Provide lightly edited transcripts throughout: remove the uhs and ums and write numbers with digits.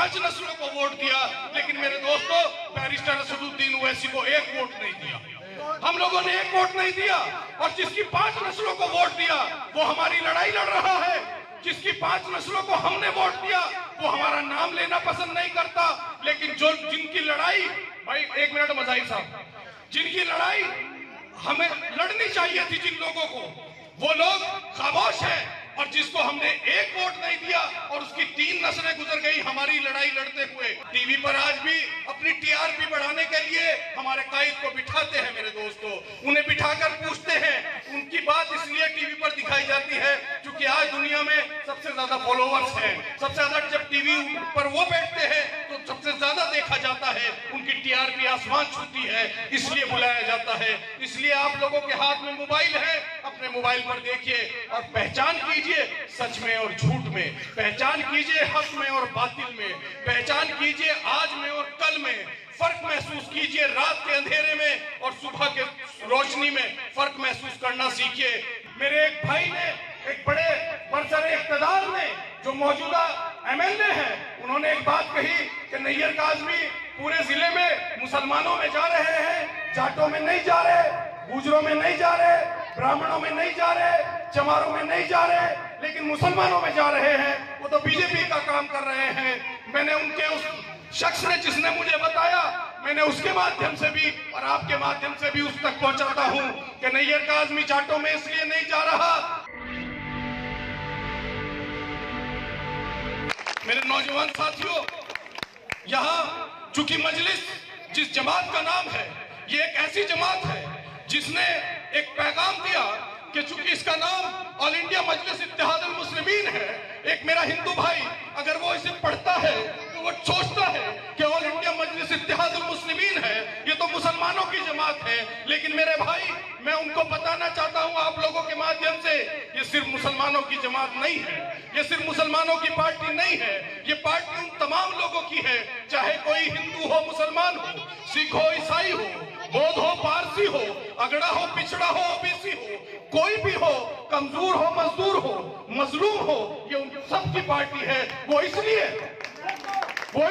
5 नस्लों को वोट दिया, लेकिन मेरे दोस्तों बैरिस्टर असदुद्दीन ओवैसी को 1 वोट नहीं दिया। हम लोगों ने 1 वोट नहीं दिया, और जिसकी 5 नस्लों को वोट दिया वो हमारी लड़ाई लड़ रहा है। जिसकी 5 नस्लों को हमने वोट दिया वो हमारा नाम लेना पसंद नहीं करता, लेकिन जिनकी लड़ाई, भाई 1 मिनट मजाही साहब, जिनकी लड़ाई हमें लड़नी चाहिए थी जिन लोगों को, वो लोग खामोश हैं। और जिसको हमने 1 वोट नहीं दिया और उसकी 3 नस्लें गुजर गई हमारी लड़ाई लड़ते हुए। टीवी पर आज भी अपनी टीआरपी बढ़ाने के लिए हमारे कायद को बिठाते हैं मेरे दोस्तों, उन्हें बिठाकर पूछते हैं। उनकी बात इसलिए टीवी पर दिखाई जाती है क्योंकि आज दुनिया में सबसे ज्यादा फॉलोवर्स हैं, सबसे ज्यादा जब टीवी पर वो बैठते हैं तो सबसे ज्यादा देखा जाता है, उनकी टीआरपी आसमान छूती है, इसलिए बुलाया जाता है। इसलिए आप लोगों के हाथ में मोबाइल है, अपने मोबाइल पर देखिए और पहचान कीजिए सच में और झूठ में, पहचान कीजिए हक में और बातिल में, पहचान कीजिए आज में और कल में, फर्क महसूस कीजिए रात के अंधेरे में और सुबह के रोशनी में, फर्क महसूस करना सीखिए। मेरे एक भाई ने, एक बड़े बरसरे इख्तिदार ने, जो मौजूदा एमएलए हैं, उन्होंने एक बात कही कि नैयर काज़मी पूरे जिले में मुसलमानों में जा रहे हैं, जाटों में नहीं जा रहे, गुजरों में नहीं जा रहे, ब्राह्मणों में नहीं जा रहे, चमारों में नहीं जा रहे, लेकिन मुसलमानों में जा रहे हैं। वो तो बीजेपी का काम कर रहे हैं। मैंने उनके उस शख्स ने जिसने मुझे बताया, मैंने उसके माध्यम से भी और आपके माध्यम से भी उस तक पहुंचाता हूं कि नैयर काज़मी जाटों में इसलिए नहीं जा रहा। मेरे नौजवान साथियों, यहाँ चूंकि मजलिस जिस जमात का नाम है, ये एक ऐसी जमात है जिसने एक पैगाम दिया कि चूंकि इसका नाम ऑल इंडिया मजलिस इत्तेहादुल मुस्लिमीन है, एक मेरा हिंदू भाई अगर वो इसे पढ़ता है तो वो सोचता है कि ऑल इंडिया मजलिस इत्तेहादुल मुस्लिमीन है, ये तो मुसलमानों की जमात है। लेकिन मेरे भाई, मैं उनको बताना चाहता हूं आप लोगों के माध्यम से, ये सिर्फ मुसलमानों की जमात नहीं है, ये सिर्फ मुसलमानों की पार्टी नहीं है, ये पार्टी उन तमाम लोगों की है, चाहे कोई हिंदू हो, मुसलमान हो, सिख हो, ईसाई हो, बौद्ध हो, पारसी हो, अगड़ा हो, पिछड़ा हो, ओबीसी हो, कोई भी हो, कमजोर हो, मजदूर हो, मजलूम हो, ये उन सबकी पार्टी है। वो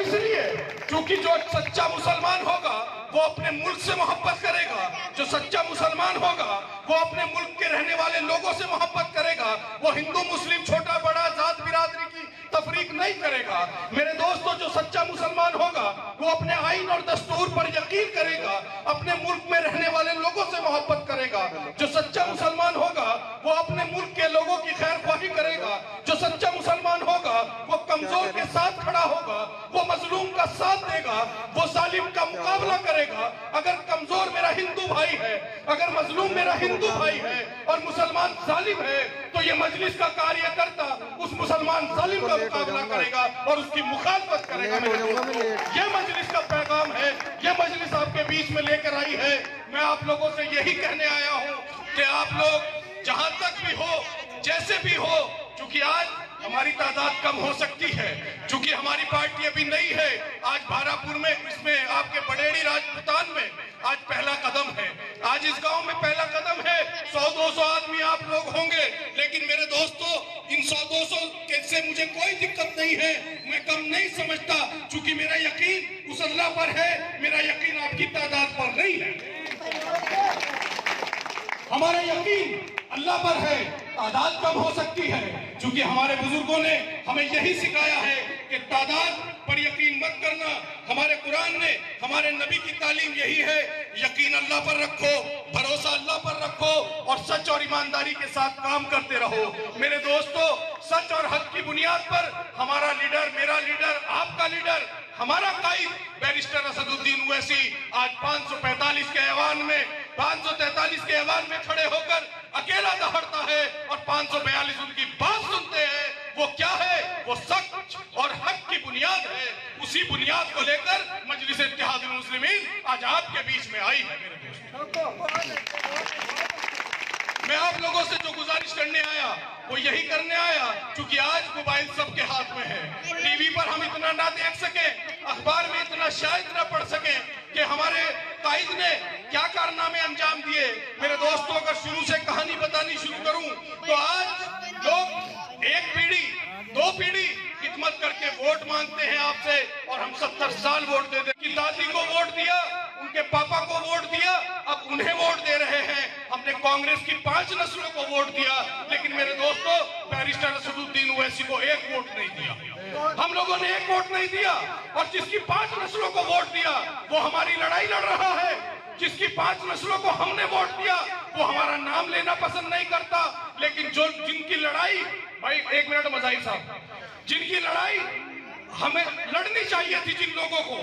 इसलिए क्योंकि जो सच्चा मुसलमान होगा वो अपने मुल्क से मोहब्बत करेगा, जो सच्चा मुसलमान होगा वो अपने मुल्क के रहने वाले लोगों से मोहब्बत करेगा, वो हिंदू मुस्लिम छोटा बड़ा जात बिरादरी की तफरीक नहीं करेगा। मेरे दोस्तों, जो सच्चा मुसलमान होगा वो अपने आइन और दस्तूर पर यकीन करेगा, अपने मुल्क में रहने वाले लोगों से मोहब्बत करेगा। जो सच्चा मुसलमान होगा वो अपने मुल्क के लोगों की खैर ख्वाही करेगा। जो सच्चा मुसलमान होगा वो कमजोर के साथ खड़ा होगा, वो मजलूम का साथ देगा, वो जालिम का मुकाबला करेगा। अगर कमजोर मेरा हिंदू भाई है, अगर मजलूम मेरा हिंदू भाई है और मुसलमान जालिम है, तो ये मजलिस का कार्यकर्ता उस मुसलमान जालिम का मुकाबला करेगा और उसकी मुखालफत करेगा। ये मजलिस का पैगाम है, ये मजलिस आपके बीच में लेकर आई है। मैं आप लोगों से यही कहने आया हूँ कि आप लोग जहां तक भी हो, जैसे भी हो, क्योंकि आज हमारी तादाद कम हो सकती है, क्योंकि हमारी पार्टी अभी नई है। आज भारापुर में, इसमें आपके बड़ेड़ी राजपूतान में आज पहला कदम है, आज इस गांव में पहला कदम है। 100-200 आदमी आप लोग होंगे, लेकिन मेरे दोस्तों, इन 100-200 से मुझे कोई दिक्कत नहीं है, मैं कम नहीं समझता, क्योंकि मेरा यकीन उस अल्लाह पर है, मेरा यकीन आपकी तादाद पर नहीं है। हमारा यकीन अल्लाह पर है, तादाद कम हो सकती है, क्योंकि हमारे बुजुर्गों ने हमें यही सिखाया है कि तादाद पर यकीन मत करना। हमारे कुरान ने, हमारे नबी की तालीम यही है, यकीन अल्लाह पर रखो, भरोसा अल्लाह पर रखो और सच और ईमानदारी के साथ काम करते रहो। मेरे दोस्तों, सच और हक की बुनियाद पर हमारा लीडर, मेरा लीडर, आपका लीडर, हमारा कायद बैरिस्टर असदुद्दीन ओवैसी आज 543 के ऐवान में, 543 के ऐवान में खड़े होकर अकेला दहाड़ता है और 542 उनकी बात सुनते हैं। वो क्या है? वो सच और हक की बुनियाद है। उसी बुनियाद को लेकर मजलिस इत्तेहादुल मुस्लिमीन आज आपके बीच में आई है। मेरे दोस्तों, मैं आप लोगों से जो गुजारिश करने आया वो यही करने आया, क्योंकि आज मोबाइल सबके हाथ में है। टीवी पर हम इतना ना देख सके, अखबार में इतना शायद ना पढ़ सके कि हमारे कायद ने क्या कारनामे अंजाम दिए। मेरे दोस्तों, अगर शुरू से कहानी बतानी शुरू करूं तो आज लोग एक पीढ़ी, दो पीढ़ी खिदमत करके वोट मांगते हैं आपसे और हम 70 साल वोट दे दें। कि दादी को वोट दिया, उनके पापा को वोट दिया, अब उन्हें वोट दे रहे हैं। हमने कांग्रेस की 5 नस्लों को वोट दिया, लेकिन मेरे दोस्तों बैरिस्टर असदुद्दीन ओवैसी को एक वोट नहीं दिया। हम लोगों ने एक वोट नहीं दिया, और जिसकी 5 नस्लों को वोट दिया वो हमारी लड़ाई लड़ रहा है। जिसकी 5 नस्लों को हमने वोट दिया वो हमारा नाम लेना पसंद नहीं करता, लेकिन जो जिनकी लड़ाई, भाई एक मिनट मजाही साहब, जिनकी लड़ाई हमें लड़नी चाहिए थी जिन लोगों को,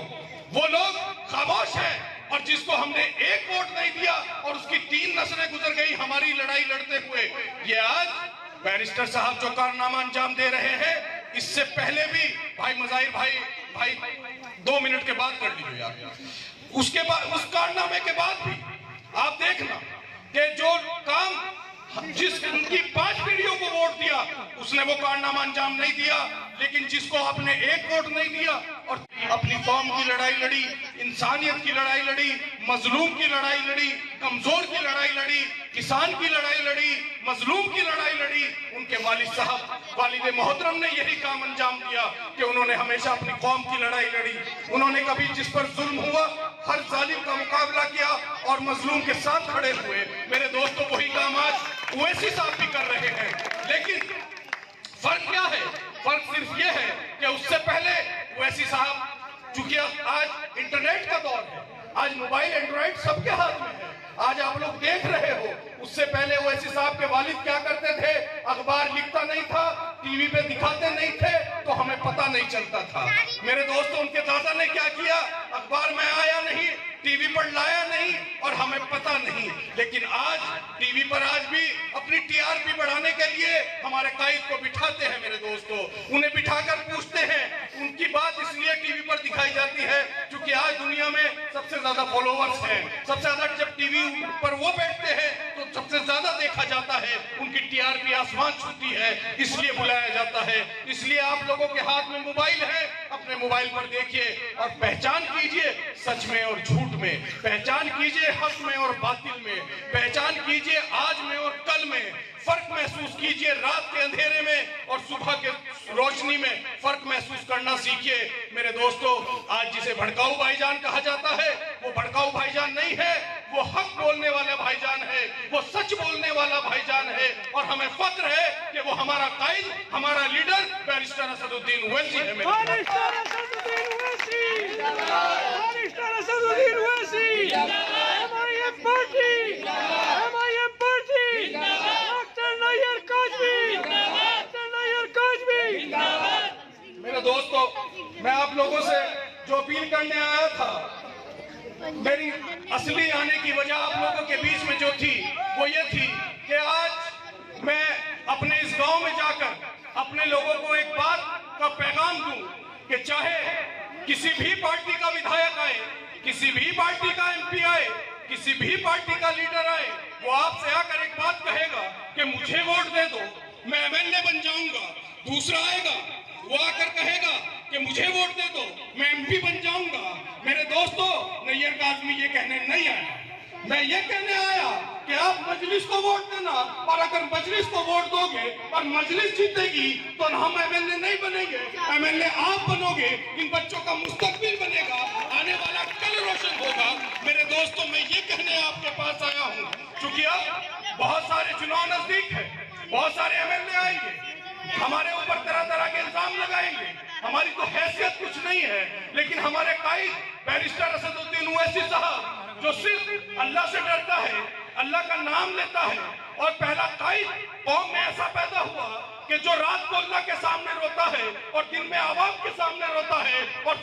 वो लोग खामोश हैं। और जिसको हमने एक वोट नहीं दिया और उसकी 3 नस्लें गुजर गई हमारी लड़ाई लड़ते हुए, ये आज बैरिस्टर साहब जो कारनामा अंजाम दे रहे हैं, इससे पहले भी भाई मजाहिर भाई 2 मिनट के बाद कर लीजिए यार, उसके बाद उस कारनामे के बाद भी आप देखना कि जो काम जिस उनकी 5 पीढ़ियों को वोट दिया उसने वो कारनामा अंजाम नहीं दिया, लेकिन जिसको आपने एक वोट नहीं दिया और अपनी कौम की लड़ाई लड़ी, इंसानियत की लड़ाई लड़ी, मजलूम की लड़ाई लड़ी, कमजोर की लड़ाई लड़ी, किसान की लड़ाई लड़ी, मजलूम की लड़ाई लड़ी, उनके वालिद साहब वालिद मोहतरम ने यही काम अंजाम दिया कि उन्होंने हमेशा अपनी कौम की लड़ाई लड़ी। उन्होंने कभी जिस पर जुल्म हुआ हर जालिम का मुकाबला किया और मजलूम के साथ खड़े हुए। मेरे दोस्तों वही काम आज ओवैसी साहब भी कर रहे हैं, लेकिन फर्क क्या है? फर्क सिर्फ ये है कि उससे पहले ओवैसी साहब, चूंकि आज इंटरनेट का दौर है, आज मोबाइल एंड्रॉइड सबके हाथ में है, आज आप लोग देख रहे हो, उससे पहले ओवैसी साहब के वालिद क्या करते थे? अखबार लिखता नहीं था, टीवी पे दिखाते नहीं थे, तो हमें पता नहीं चलता था। मेरे दोस्तों, उनके दादा ने क्या किया? अखबार में आया नहीं, टीवी पर लाया नहीं और हमें पता नहीं, लेकिन आज टीवी पर आज भी अपनी टीआरपी बढ़ाने के लिए हमारे कायद को बिठाते हैं। मेरे दोस्तों, उन्हें बिठाकर पूछते हैं, उनकी बात इसलिए टीवी पर दिखाई जाती है क्योंकि आज दुनिया में सबसे ज्यादा फॉलोवर्स हैं, सबसे ज्यादा जब टीवी पर वो बैठते हैं तो सबसे ज्यादा देखा जाता है, उनकी टीआरपी आसमान छूती है, इसलिए बुलाया जाता है। इसलिए आप लोगों के हाथ में मोबाइल है, अपने मोबाइल पर देखिए और पहचान कीजिए सच में और झूठ में, पहचान कीजिए हक में और बातिल में, पहचान कीजिए आज में और कल में, फर्क महसूस कीजिए रात के अंधेरे में और सुबह के रोशनी में, फर्क महसूस करना सीखिए। मेरे दोस्तों, आज जिसे भड़काऊ भाईजान कहा जाता है वो भड़काऊ भाईजान नहीं है, वो हक बोलने वाला भाईजान है, वो सच बोलने वाला भाईजान है, और हमें फक्र है कि वो हमारा कायद, हमारा लीडर बैरिस्टर असदुद्दीन ओवैसी है। मेरे दोस्तों, मैं आप लोगों से जो अपील करने आया था, मेरी असली आने की वजह आप लोगों के बीच में जो थी वो ये थी कि आज मैं अपने इस गांव में जाकर अपने लोगों को एक बात का पैगाम दूं कि चाहे किसी भी पार्टी का विधायक आए, किसी भी पार्टी का एमपी आए, किसी भी पार्टी का लीडर आए, वो आपसे आकर एक बात कहेगा कि मुझे वोट दे दो, मैं एमएलए बन जाऊंगा। दूसरा आएगा, वो आकर कहेगा कि मुझे वोट दे दो, मैं एमपी बन जाऊंगा। मेरे दोस्तों, नैयर काज़मी ये कहने नहीं आया, मैं ये कहने आया कि आप मजलिस को वोट देना, और अगर मजलिस को वोट दोगे और मजलिस जीतेगी तो हम एमएलए नहीं बनेंगे, एमएलए आप बनोगे, इन बच्चों का मुस्तकबिल बनेगा, आने वाला कल रोशन होगा। मेरे दोस्तों, मैं ये कहने आपके पास आया हूँ, क्योंकि अब बहुत सारे चुनाव नजदीक है, बहुत सारे एमएलए आएंगे, हमारे ऊपर तरह तरह के इल्जाम लगाएंगे, हमारी तो हैसियत कुछ नहीं है, लेकिन हमारे कायद बैरिस्टर असदुद्दीन ओवैसी साहब जो सिर्फ अल्लाह से डरता है, अल्लाह का नाम लेता है, और पहला कायद कौम में ऐसा पैदा हुआ कि जो रात को अल्लाह के सामने रोता है और दिन में आवाम के सामने रोता है और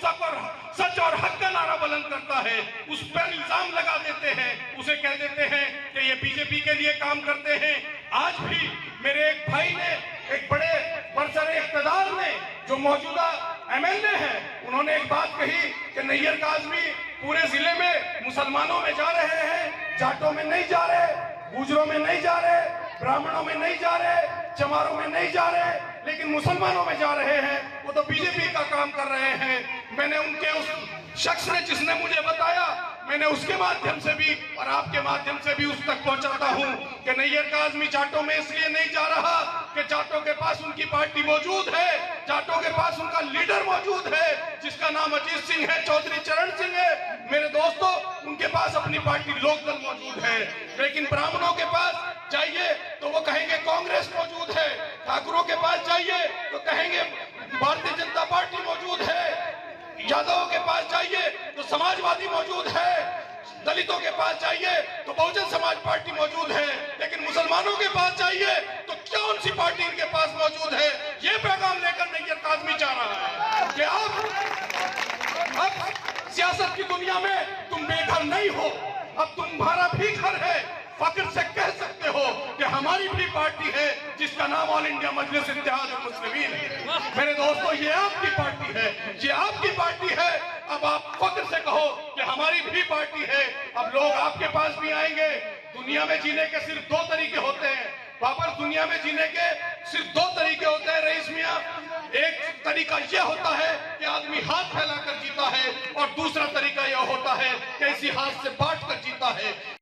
सच और हक का नारा बुलंद करता है, उस पर इल्जाम लगा देते हैं, उसे कह देते हैं कि ये बीजेपी के लिए काम करते हैं। आज भी मेरे एक भाई ने, एक बड़े बरसरे इक़्तिदार ने, जो मौजूदा एमएलए हैं, उन्होंने एक बात कही कि नैयर काज़मी पूरे जिले में मुसलमानों में जा रहे हैं, जाटों में नहीं जा रहे, गुजरों में नहीं जा रहे, ब्राह्मणों में नहीं जा रहे, चमारों में नहीं जा रहे, लेकिन मुसलमानों में जा रहे हैं। वो तो बीजेपी का काम कर रहे हैं। मैंने उनके उस शख्स ने जिसने मुझे बताया, मैंने उसके माध्यम से भी और आपके माध्यम से भी उस तक पहुंचाता हूं कि नैयर काज़मी जाटों में इसलिए नहीं जा रहा कि जाटों के पास उनकी पार्टी मौजूद है, जाटों के पास उनका लीडर मौजूद है जिसका नाम अजीत सिंह है, चौधरी चरण सिंह है। मेरे दोस्तों, उनके पास अपनी पार्टी लोकदल मौजूद है। लेकिन ब्राह्मणों के पास जाइए तो वो कहेंगे कांग्रेस मौजूद है, ठाकुरों के पास जाइए तो कहेंगे भारतीय जनता पार्टी मौजूद है, यादवों के पास जाइए तो समाजवादी मौजूद है, दलितों के पास जाइए तो बहुजन समाज पार्टी मौजूद है, लेकिन मुसलमानों के पास जाइए तो कौन सी पार्टी इनके पास मौजूद है? ये पैगाम लेकर नैयर काज़मी जा रहा है कि अब सियासत की दुनिया में तुम बेघर नहीं हो, अब तुम्हारा भी घर है। फख्र से कह सकते हो कि हमारी भी पार्टी है जिसका नाम ऑल इंडिया मजलिस इत्तेहादुल मुस्लिमीन है। मेरे दोस्तों, ये आपकी पार्टी है, ये आपकी पार्टी है। अब आप फख्र से कहो कि हमारी भी पार्टी है। अब लोग आपके पास भी आएंगे। दुनिया में जीने के सिर्फ दो तरीके होते हैं वापस, दुनिया में जीने के सिर्फ दो तरीके होते हैं रईस मियां। एक तरीका यह होता है कि आदमी हाथ फैलाकर जीता है और दूसरा तरीका यह होता है कि इसी हाथ से बांट कर जीता है।